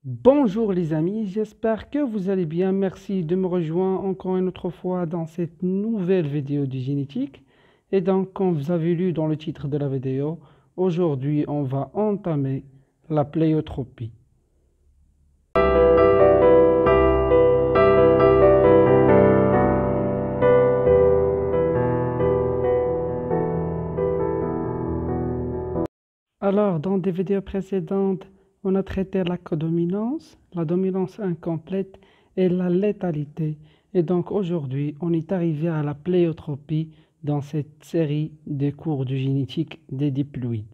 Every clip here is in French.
Bonjour les amis, j'espère que vous allez bien. Merci de me rejoindre encore une autre fois dans cette nouvelle vidéo de génétique. Et donc, comme vous avez lu dans le titre de la vidéo, aujourd'hui on va entamer la pléiotropie. Alors, dans des vidéos précédentes, on a traité la codominance, la dominance incomplète et la létalité. Et donc aujourd'hui, on est arrivé à la pléiotropie dans cette série de cours de génétique des diploïdes.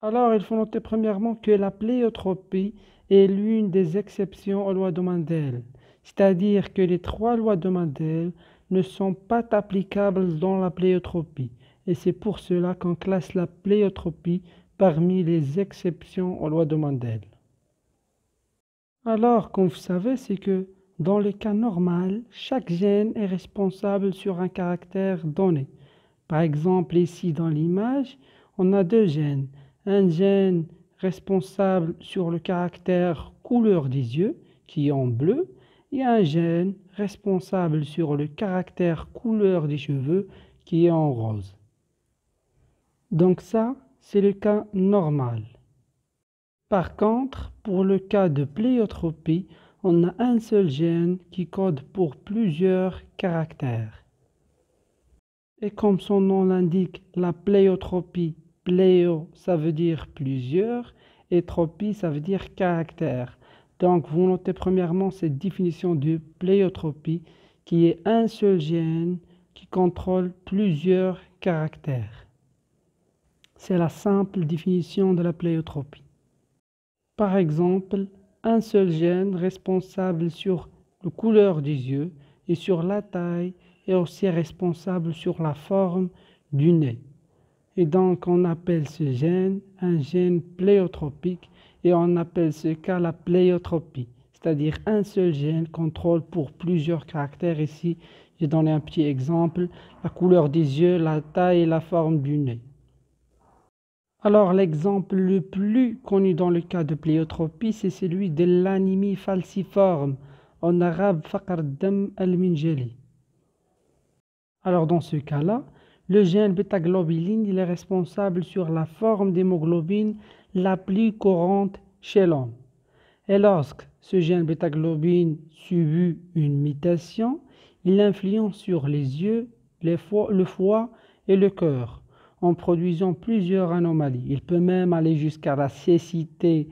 Alors, il faut noter premièrement que la pléiotropie est l'une des exceptions aux lois de Mendel, c'est-à-dire que les trois lois de Mendel ne sont pas applicables dans la pléiotropie, et c'est pour cela qu'on classe la pléiotropie parmi les exceptions aux lois de Mendel. Alors, comme vous savez, c'est que dans le cas normal, chaque gène est responsable sur un caractère donné. Par exemple, ici dans l'image, on a deux gènes. Un gène responsable sur le caractère couleur des yeux, qui est en bleu, et un gène responsable sur le caractère couleur des cheveux, qui est en rose. Donc ça, c'est le cas normal. Par contre, pour le cas de pléiotropie, on a un seul gène qui code pour plusieurs caractères. Et comme son nom l'indique, la pléiotropie, pléio, ça veut dire plusieurs, et tropie, ça veut dire caractère. Donc, vous notez premièrement cette définition de pléiotropie, qui est un seul gène qui contrôle plusieurs caractères. C'est la simple définition de la pléiotropie. Par exemple, un seul gène responsable sur la couleur des yeux et sur la taille est aussi responsable sur la forme du nez. Et donc on appelle ce gène un gène pléiotropique et on appelle ce cas la pléiotropie. C'est-à-dire un seul gène contrôle pour plusieurs caractères. Ici, j'ai donné un petit exemple, la couleur des yeux, la taille et la forme du nez. Alors l'exemple le plus connu dans le cas de pléiotropie, c'est celui de l'anémie falciforme, en arabe faqr dam al-minjali. Alors dans ce cas-là, le gène bêta-globuline il est responsable sur la forme d'hémoglobine la plus courante chez l'homme. Et lorsque ce gène bêta-globine subit une mutation, il influence sur les yeux, le foie et le cœur, en produisant plusieurs anomalies. Il peut même aller jusqu'à la cécité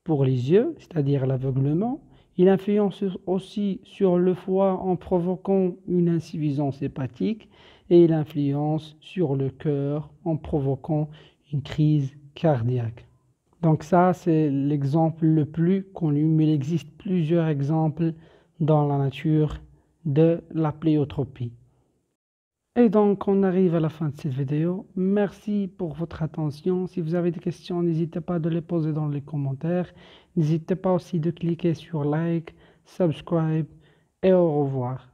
pour les yeux, c'est-à-dire l'aveuglement. Il influence aussi sur le foie en provoquant une insuffisance hépatique et il influence sur le cœur en provoquant une crise cardiaque. Donc ça, c'est l'exemple le plus connu, mais il existe plusieurs exemples dans la nature de la pléiotropie. Et donc, on arrive à la fin de cette vidéo. Merci pour votre attention. Si vous avez des questions, n'hésitez pas de les poser dans les commentaires. N'hésitez pas aussi de cliquer sur like, subscribe et au revoir.